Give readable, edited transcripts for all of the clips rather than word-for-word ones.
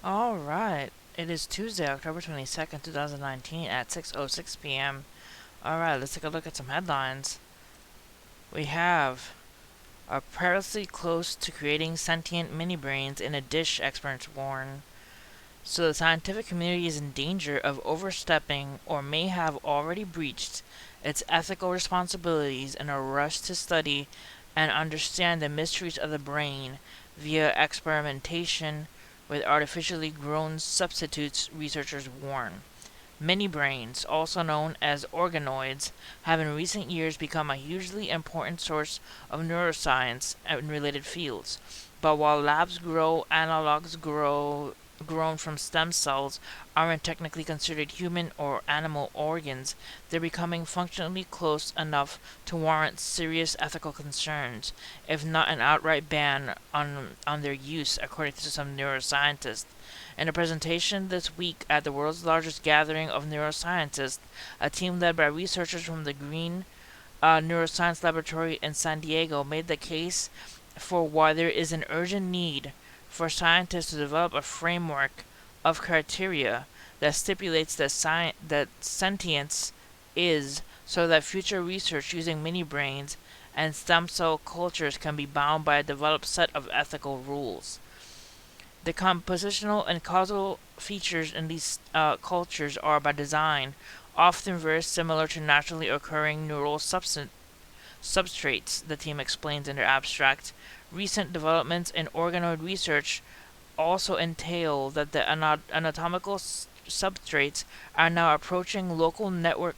Alright, it is Tuesday, October 22nd, 2019 at 6:06 p.m. Alright, let's take a look at some headlines. We have Are Perilously Close to Creating Sentient Mini-Brains in a Dish, experts warn. So the scientific community is in danger of overstepping or may have already breached its ethical responsibilities in a rush to study and understand the mysteries of the brain via experimentation with artificially grown substitutes, researchers warn. Mini brains, also known as organoids, have in recent years become a hugely important source of neuroscience and related fields. But while labs grow, grown from stem cells aren't technically considered human or animal organs, they're becoming functionally close enough to warrant serious ethical concerns, if not an outright ban on their use, according to some neuroscientists. In a presentation this week at the world's largest gathering of neuroscientists, a team led by researchers from the Green Neuroscience Laboratory in San Diego made the case for why there is an urgent need for scientists to develop a framework of criteria that stipulates that sentience is, so that future research using mini brains and stem cell cultures can be bound by a developed set of ethical rules. The compositional and causal features in these cultures are, by design, often very similar to naturally occurring neural substrates, the team explains in their abstract. Recent developments in organoid research also entail that the anatomical substrates are now approaching local network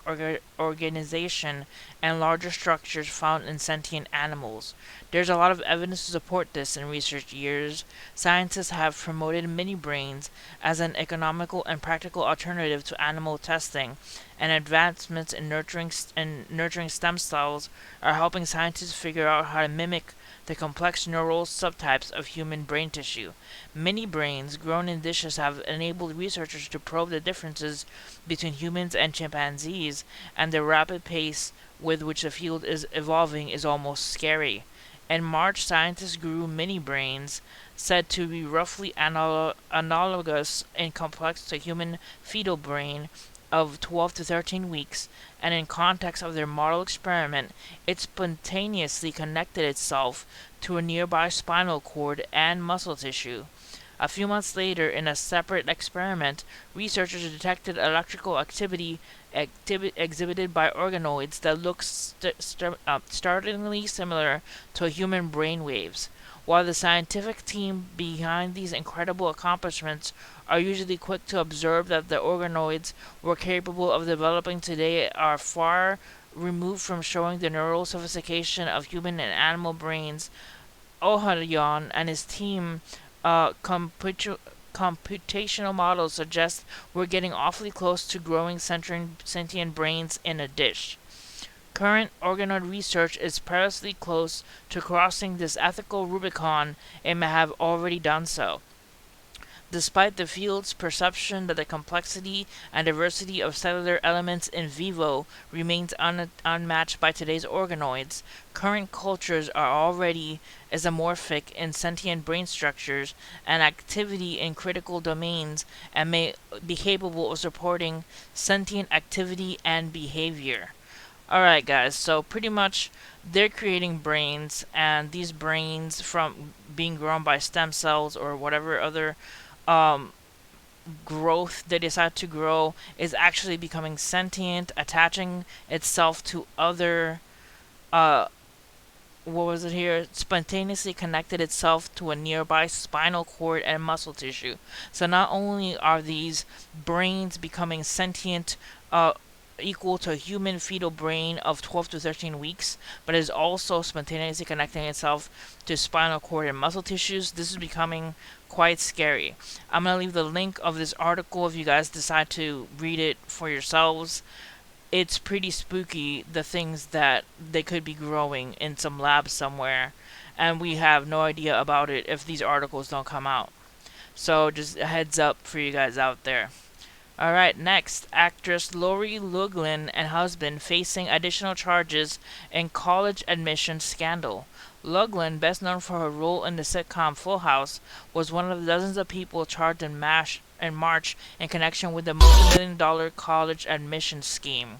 organization and larger structures found in sentient animals. There's a lot of evidence to support this. In recent years, scientists have promoted mini brains as an economical and practical alternative to animal testing, and advancements in nurturing stem cells are helping scientists figure out how to mimic the complex neural subtypes of human brain tissue. Mini brains grown in dishes have enabled researchers to probe the differences between humans and chimpanzees, and the rapid pace with which the field is evolving is almost scary. In March, scientists grew mini brains, said to be roughly analogous in complex to human fetal brain, of 12 to 13 weeks, and in context of their model experiment, it spontaneously connected itself to a nearby spinal cord and muscle tissue. A few months later, in a separate experiment, researchers detected electrical activity exhibited by organoids that looked startlingly similar to human brain waves. While the scientific team behind these incredible accomplishments are usually quick to observe that the organoids we're capable of developing today are far removed from showing the neural sophistication of human and animal brains, Ohayon and his team computational models suggest we're getting awfully close to growing sentient brains in a dish. Current organoid research is perilously close to crossing this ethical Rubicon and may have already done so. Despite the field's perception that the complexity and diversity of cellular elements in vivo remains unmatched by today's organoids, current cultures are already isomorphic in sentient brain structures and activity in critical domains, and may be capable of supporting sentient activity and behavior. Alright, guys, so pretty much they're creating brains, and these brains, from being grown by stem cells or whatever other um, growth they decide to grow, is actually becoming sentient, attaching itself to other uh, what was it here? Spontaneously connected itself to a nearby spinal cord and muscle tissue. So not only are these brains becoming sentient, equal to a human fetal brain of 12 to 13 weeks, but is also spontaneously connecting itself to spinal cord and muscle tissues. This is becoming quite scary. I'm going to leave the link of this article if you guys decide to read it for yourselves. It's pretty spooky, the things that they could be growing in some lab somewhere, and we have no idea about it if these articles don't come out. So just a heads up for you guys out there. Alright, next, actress Lori Loughlin and husband facing additional charges in college admissions scandal. Loughlin, best known for her role in the sitcom Full House, was one of the dozens of people charged in March in connection with the multi-million-dollar college admissions scheme.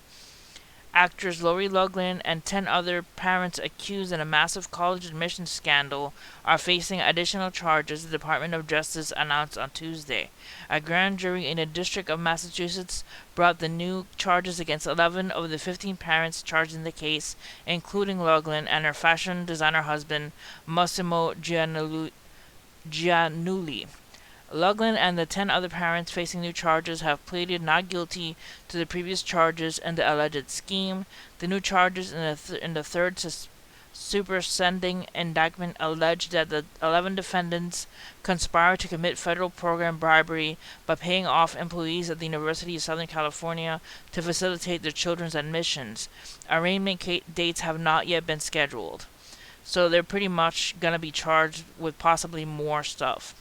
Actors Lori Loughlin and 10 other parents accused in a massive college admissions scandal are facing additional charges, the Department of Justice announced on Tuesday. A grand jury in the District of Massachusetts brought the new charges against 11 of the 15 parents charged in the case, including Loughlin and her fashion designer husband, Massimo Giannulli. Loughlin and the 10 other parents facing new charges have pleaded not guilty to the previous charges in the alleged scheme. The new charges in the third superseding indictment allege that the 11 defendants conspired to commit federal program bribery by paying off employees at the University of Southern California to facilitate their children's admissions. Arraignment dates have not yet been scheduled. So they're pretty much going to be charged with possibly more stuff.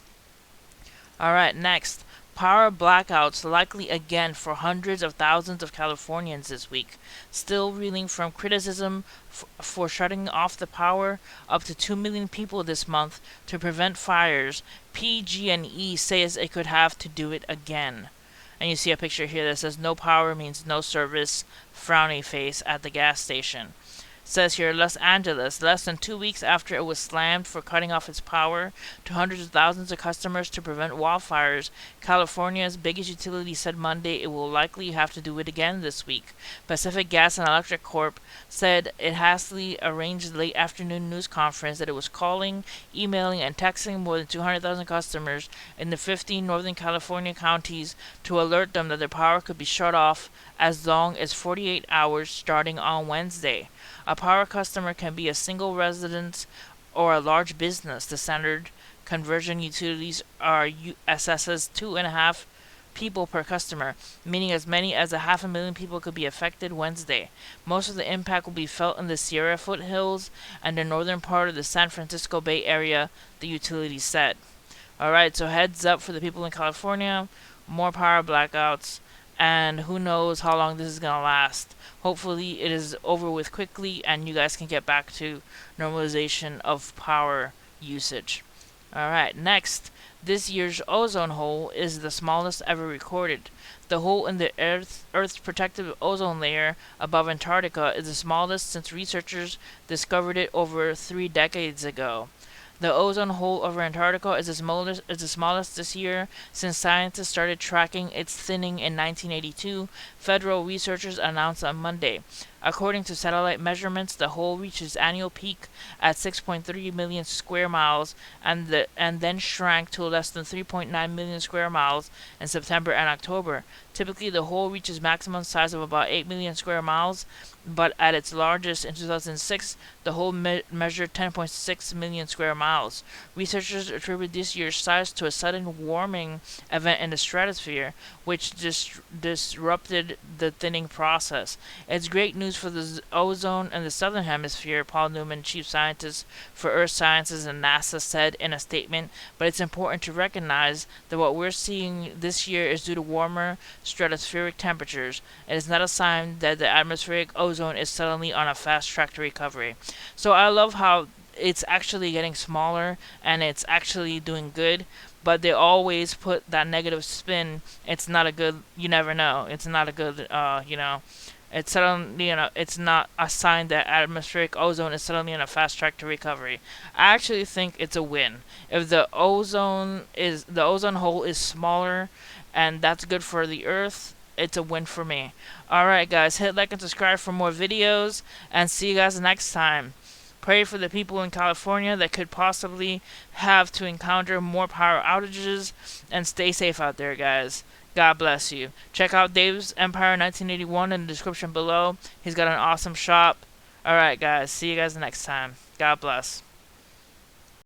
Alright, next. Power blackouts likely again for hundreds of thousands of Californians this week. Still reeling from criticism for shutting off the power up to 2 million people this month to prevent fires, PG&E says it could have to do it again. And you see a picture here that says no power means no service, frowny face at the gas station. Says here, Los Angeles, less than 2 weeks after it was slammed for cutting off its power to hundreds of thousands of customers to prevent wildfires, California's biggest utility said Monday it will likely have to do it again this week. Pacific Gas and Electric Corp said it hastily arranged a late afternoon news conference that it was calling, emailing, and texting more than 200,000 customers in the 15 Northern California counties to alert them that their power could be shut off as long as 48 hours starting on Wednesday. A power customer can be a single residence or a large business. The standard conversion utilities are assesses 2.5 people per customer, meaning as many as 500,000 people could be affected Wednesday. Most of the impact will be felt in the Sierra foothills and the northern part of the San Francisco Bay Area, the utility said. Alright, so heads up for the people in California, more power blackouts, and who knows how long this is going to last. Hopefully it is over with quickly and you guys can get back to normalization of power usage. Alright, next. This year's ozone hole is the smallest ever recorded. The hole in the Earth's protective ozone layer above Antarctica is the smallest since researchers discovered it over 3 decades ago. The ozone hole over Antarctica is the smallest this year since scientists started tracking its thinning in 1982, federal researchers announced on Monday. According to satellite measurements, the hole reached its annual peak at 6.3 million square miles and then shrank to less than 3.9 million square miles in September and October. Typically, the hole reaches maximum size of about 8 million square miles, but at its largest in 2006, the hole measured 10.6 million square miles. Researchers attribute this year's size to a sudden warming event in the stratosphere, which disrupted the thinning process. It's great news for the ozone in the southern hemisphere, Paul Newman, chief scientist for Earth Sciences and NASA, said in a statement, but it's important to recognize that what we're seeing this year is due to warmer stratospheric temperatures. It is not a sign that the atmospheric ozone is suddenly on a fast track to recovery. So I love how it's actually getting smaller and it's actually doing good, but they always put that negative spin. It's not a good, you never know. It's not a good, it's suddenly, it's not a sign that atmospheric ozone is suddenly on a fast track to recovery. I actually think it's a win. If the ozone hole is smaller, and that's good for the Earth, it's a win for me. Alright guys, hit like and subscribe for more videos, and see you guys next time. Pray for the people in California that could possibly have to encounter more power outages, and stay safe out there, guys. God bless you. Check out Dave's Empire 1981 in the description below. He's got an awesome shop. Alright guys, see you guys next time. God bless.